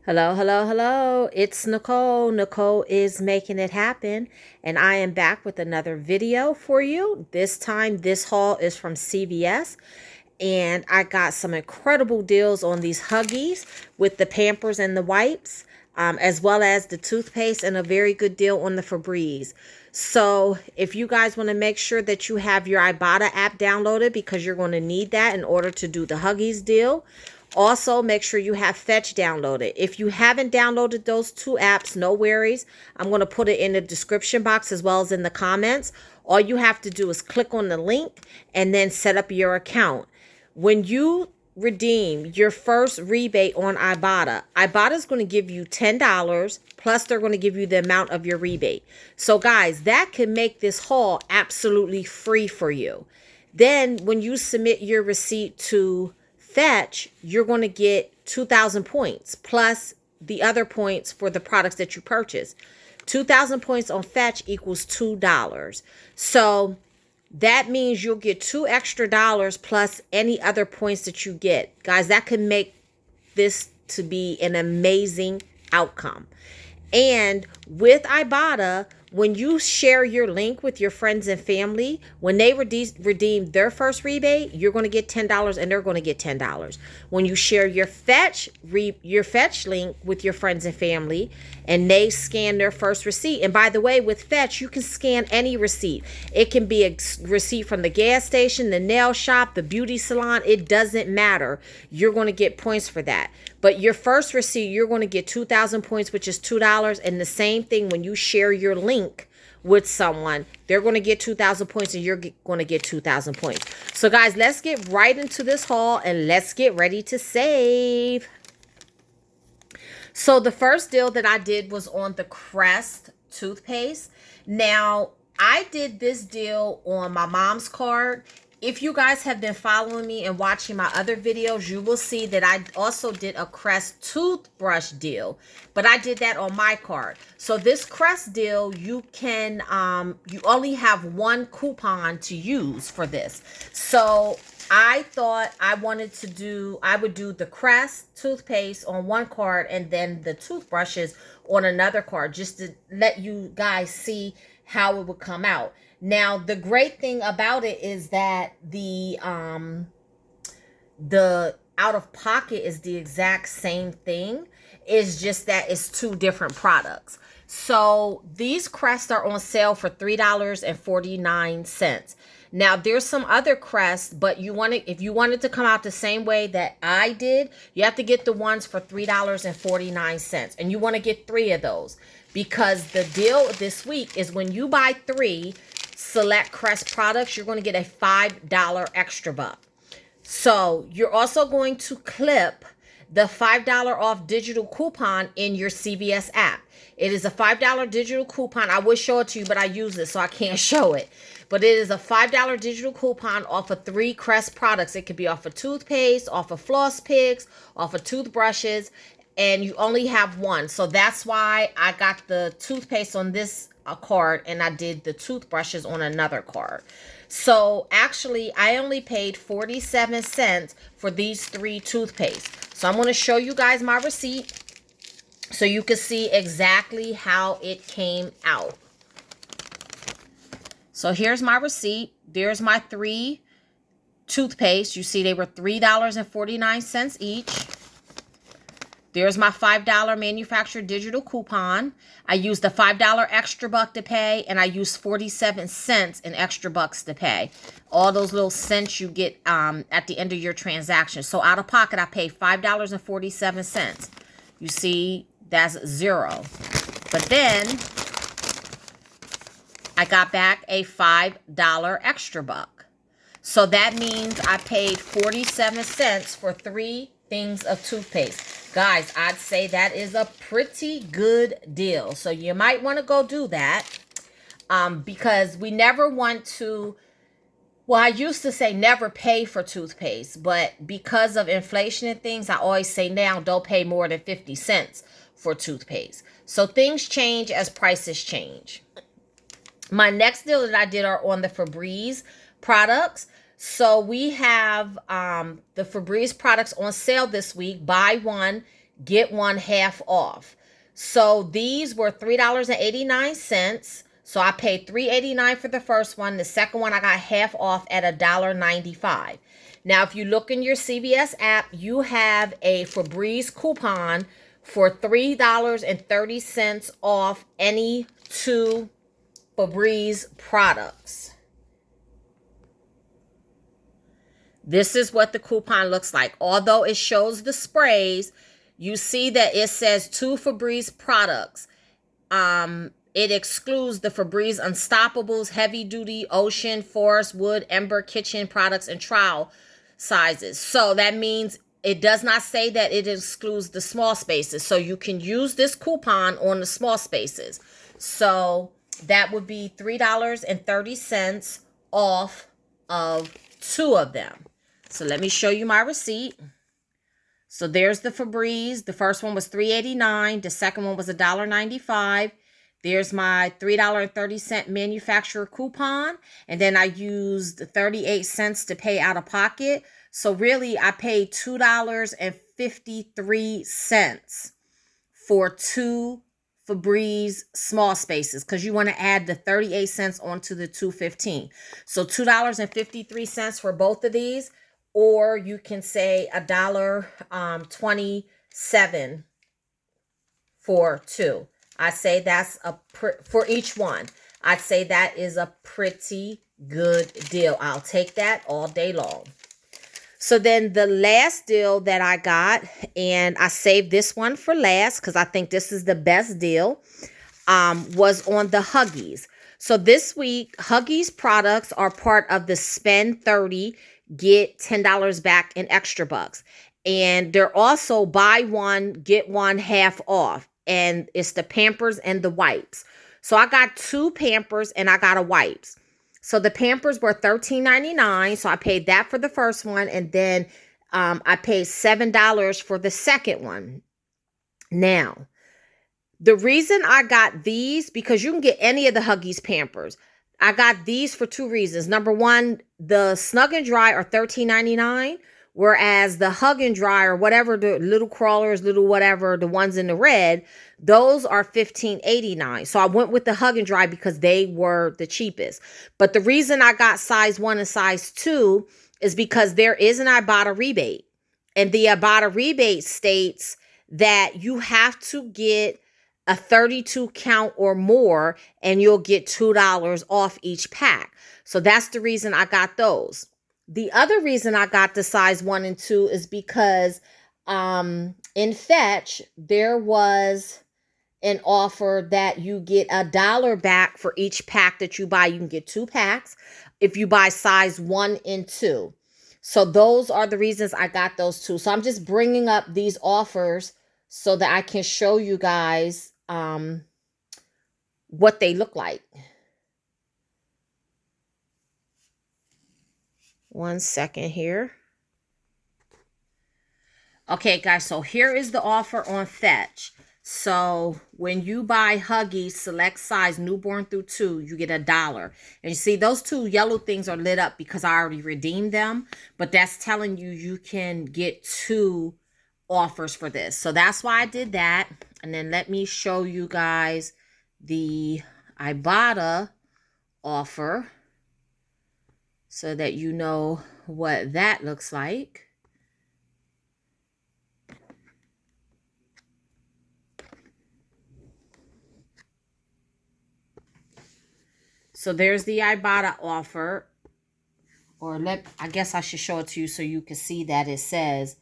Hello, hello, hello. It's Nicole. Nicole is making it happen. And I am back with another video for you. This time, this haul is from CVS. And I got some incredible deals on these Huggies with the Pampers and the wipes, as well as the toothpaste, and a very good deal on the Febreze. So if you guys want to make sure that you have your Ibotta app downloaded, because you're going to need that in order to do the Huggies deal. Also, make sure you have Fetch downloaded. If you haven't downloaded those two apps, no worries. I'm going to put it in the description box as well as in the comments. All you have to do is click on the link and then set up your account. When you redeem your first rebate on Ibotta, Ibotta is going to give you $10, plus they're going to give you the amount of your rebate. So guys, that can make this haul absolutely free for you. Then when you submit your receipt to Fetch, you're going to get 2,000 points plus the other points for the products that you purchase. 2,000 points on Fetch equals $2. So that means you'll get $2 extra plus any other points that you get. Guys, that can make this to be an amazing outcome. And with Ibotta, when you share your link with your friends and family, when they redeem their first rebate, you're going to get $10 and they're going to get $10. When you share your Fetch link with your friends and family and they scan their first receipt. And by the way, with Fetch, you can scan any receipt. It can be a receipt from the gas station, the nail shop, the beauty salon. It doesn't matter. You're going to get points for that. But your first receipt, you're going to get 2,000 points, which is $2. And the same thing when you share your link with someone, they're going to get 2,000 points and you're going to get 2,000 points. So guys, let's get right into this haul and let's get ready to save. So the first deal that I did was on the Crest toothpaste. Now, I did this deal on my mom's card. If you guys have been following me and watching my other videos, you will see that I also did a Crest toothbrush deal, but I did that on my card. So this Crest deal, you can, you only have one coupon to use for this. So I thought I would do the Crest toothpaste on one card and then the toothbrushes on another card, just to let you guys see how it would come out. Now, the great thing about it is that the out of pocket is the exact same thing. It's just that it's two different products. So these Crests are on sale for $3.49. Now there's some other Crests, but if you want it to come out the same way that I did, you have to get the ones for $3.49. And you want to get 3 of those, because the deal this week is when you buy 3 select Crest products, you're going to get a $5 extra buck. So you're also going to clip the $5 off digital coupon in your CVS app. It is a $5 digital coupon. I would show it to you, but I use it, so I can't show it. But it is a $5 digital coupon off of 3 Crest products. It could be off of toothpaste, off of floss picks, off of toothbrushes, and you only have one. So that's why I got the toothpaste on this card and I did the toothbrushes on another card. So actually I only paid 47 cents for these 3 toothpaste. So I'm going to show you guys my receipt so you can see exactly how it came out. So here's my receipt. There's my 3 toothpaste. You see they were $3.49 each. There's my $5 manufacturer digital coupon. I used the $5 extra buck to pay, and I used 47 cents in extra bucks to pay. All those little cents you get at the end of your transaction. So out of pocket, I paid $5.47. You see, that's 0. But then I got back a $5 extra buck. So that means I paid 47 cents for 3 things of toothpaste. Guys, I'd say that is a pretty good deal. So you might want to go do that, because we never want to, well, I used to say never pay for toothpaste, but because of inflation and things, I always say now don't pay more than 50 cents for toothpaste. So things change as prices change. My next deal that I did are on the Febreze products. So we have the Febreze products on sale this week. Buy one, get one half off. So these were $3.89. So I paid $3.89 for the first one. The second one I got half off at $1.95. Now, if you look in your CVS app, you have a Febreze coupon for $3.30 off any two Febreze products. This is what the coupon looks like. Although it shows the sprays, you see that it says two Febreze products. It excludes the Febreze Unstoppables, Heavy Duty, Ocean, Forest, Wood, Ember, Kitchen products, and trial sizes. So that means it does not say that it excludes the small spaces. So you can use this coupon on the small spaces. So that would be $3.30 off of two of them. So let me show you my receipt. So there's the Febreze. The first one was $3.89. The second one was $1.95. There's my $3.30 manufacturer coupon. And then I used 38 cents to pay out of pocket. So really, I paid $2.53 for two Febreze small spaces, because you want to add the 38 cents onto the $2.15. So $2.53 for both of these, or you can say $1.27 for two. I say that's for each one. I'd say that is a pretty good deal. I'll take that all day long. So then the last deal that I got, and I saved this one for last because I think this is the best deal, was on the Huggies. So this week, Huggies products are part of the spend 30, get $10 back in extra bucks. And they're also buy one, get one half off. And it's the Pampers and the wipes. So I got two Pampers and I got a wipes. So the Pampers were $13.99. So I paid that for the first one. And then I paid $7 for the second one. Now, the reason I got these, because you can get any of the Huggies Pampers. I got these for two reasons. Number one, the Snug and Dry are $13.99. Whereas the Hug and Dry, or whatever, the little crawlers, little whatever, the ones in the red, those are $15.89. So I went with the Hug and Dry because they were the cheapest. But the reason I got size 1 and size 2 is because there is an Ibotta rebate. And the Ibotta rebate states that you have to get a 32 count or more and you'll get $2 off each pack. So that's the reason I got those. The other reason I got the size 1 and 2 is because in Fetch, there was an offer that you get $1 back for each pack that you buy. You can get 2 packs if you buy size 1 and 2. So those are the reasons I got those two. So I'm just bringing up these offers so that I can show you guys what they look like. 1 second here. Okay, guys, so here is the offer on Fetch. So when you buy Huggies select size newborn through 2, you get $1. And you see those two yellow things are lit up because I already redeemed them. But that's telling you you can get 2 offers for this. So that's why I did that. And then let me show you guys the Ibotta offer, so that you know what that looks like. So there's the Ibotta offer. Or I guess I should show it to you so you can see that it says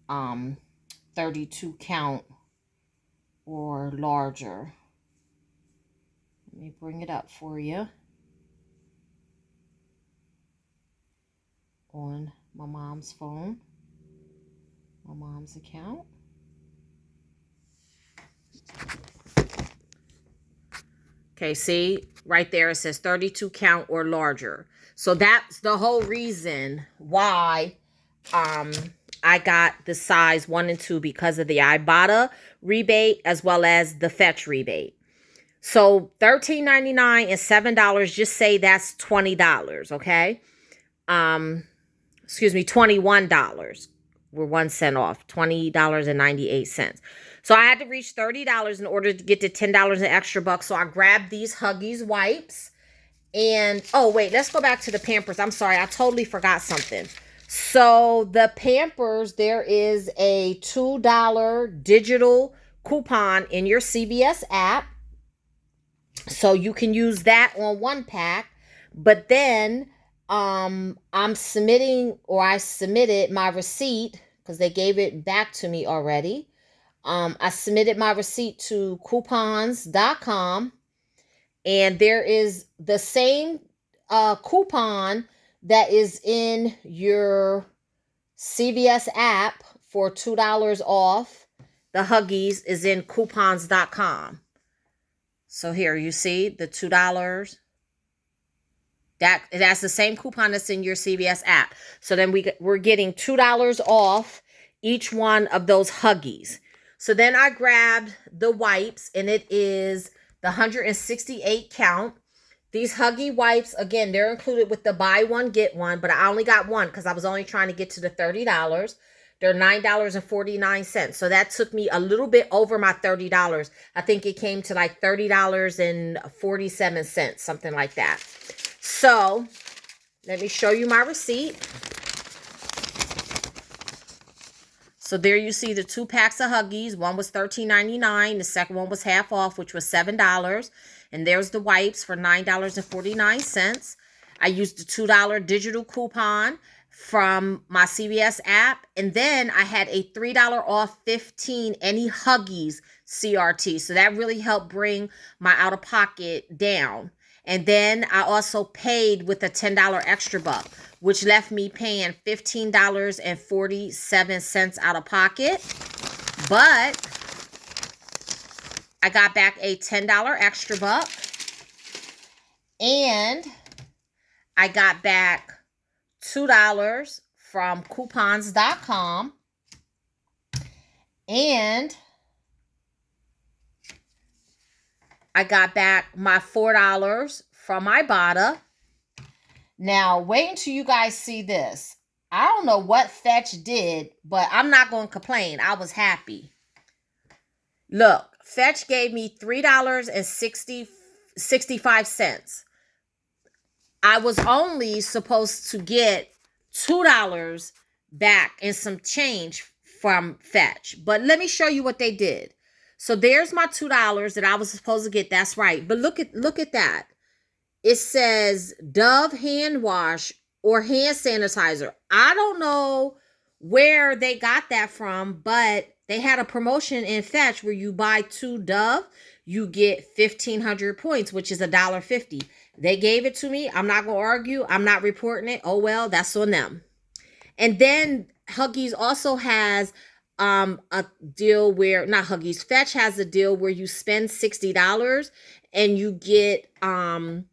32 count or larger. Let me bring it up for you on my mom's phone, my mom's account. Okay, see right there it says 32 count or larger. So that's the whole reason why I got the size 1 and 2, because of the Ibotta rebate as well as the Fetch rebate. So $13.99 and $7, just say that's $20, okay? Excuse me, $21. we're 1 cent off, $20.98. So I had to reach $30 in order to get to $10 in extra bucks. So I grabbed these Huggies wipes. And, oh, wait, let's go back to the Pampers. I'm sorry, I totally forgot something. So the Pampers, there is a $2 digital coupon in your CVS app. So you can use that on 1 pack. But then I submitted my receipt because they gave it back to me already. I submitted my receipt to coupons.com, and there is the same coupon that is in your CVS app for $2 off. The Huggies is in coupons.com. So here you see the $2. That's the same coupon that's in your CVS app. So then we're getting $2 off each one of those Huggies. So then I grabbed the wipes, and it is the 168 count. These Huggy wipes, again, they're included with the buy one, get one, but I only got one because I was only trying to get to the $30. They're $9.49. So that took me a little bit over my $30. I think it came to like $30.47, something like that. So let me show you my receipt. So there you see the 2 packs of Huggies. One was $13.99. The second one was half off, which was $7. And there's the wipes for $9.49. I used the $2 digital coupon from my CVS app. And then I had a $3 off 15 any Huggies CRT. So that really helped bring my out-of-pocket down. And then I also paid with a $10 extra buck, which left me paying $15.47 out of pocket. But I got back a $10 extra buck. And I got back $2 from coupons.com. And I got back my $4 from Ibotta. Now, wait until you guys see this. I don't know what Fetch did, but I'm not going to complain. I was happy. Look, Fetch gave me $3.65. I was only supposed to get $2 back and some change from Fetch. But let me show you what they did. So there's my $2 that I was supposed to get. That's right. But look at that. It says Dove hand wash or hand sanitizer. I don't know where they got that from, but they had a promotion in Fetch where you buy 2 Dove, you get 1,500 points, which is $1.50. They gave it to me. I'm not going to argue. I'm not reporting it. Oh, well, that's on them. And then Huggies also has a deal where, not Huggies, Fetch has a deal where you spend $60 and you get, wait,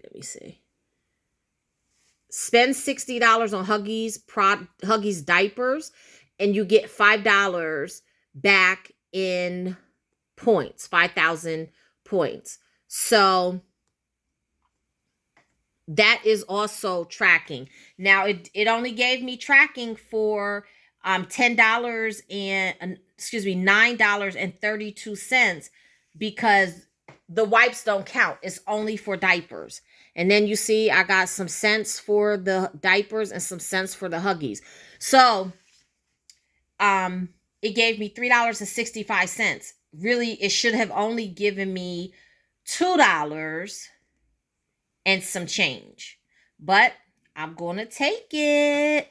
let me see. Spend $60 on Huggies diapers, and you get $5 back in points, 5,000 points. So that is also tracking. Now it only gave me tracking for $9.32 because the wipes don't count. It's only for diapers. And then you see I got some cents for the diapers and some cents for the Huggies. So it gave me $3.65. Really, it should have only given me $2 and some change. But I'm going to take it.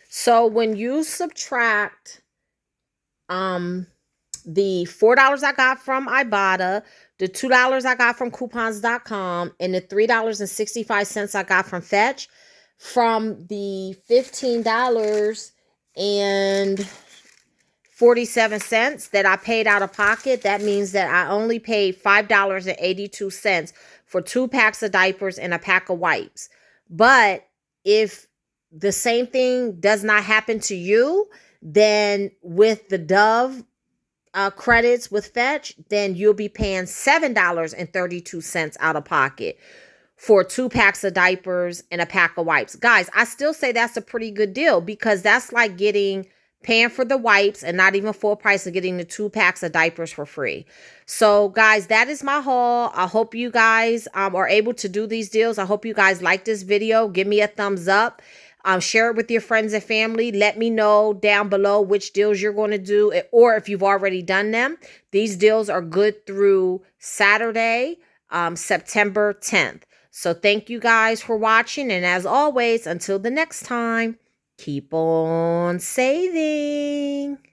So when you subtract the $4 I got from Ibotta, the $2 I got from coupons.com, and the $3.65 I got from Fetch, from the $15.47 that I paid out of pocket, that means that I only paid $5.82 for 2 packs of diapers and a pack of wipes. But if the same thing does not happen to you, then with the Dove credits with Fetch, then you'll be paying $7.32 out of pocket for 2 packs of diapers and a pack of wipes. Guys, I still say that's a pretty good deal because that's like paying for the wipes and not even full price of getting the 2 packs of diapers for free. So guys, that is my haul. I hope you guys are able to do these deals. I hope you guys like this video. Give me a thumbs up. Share it with your friends and family. Let me know down below which deals you're going to do, or if you've already done them. These deals are good through Saturday, September 10th. So thank you guys for watching. And as always, until the next time, keep on saving.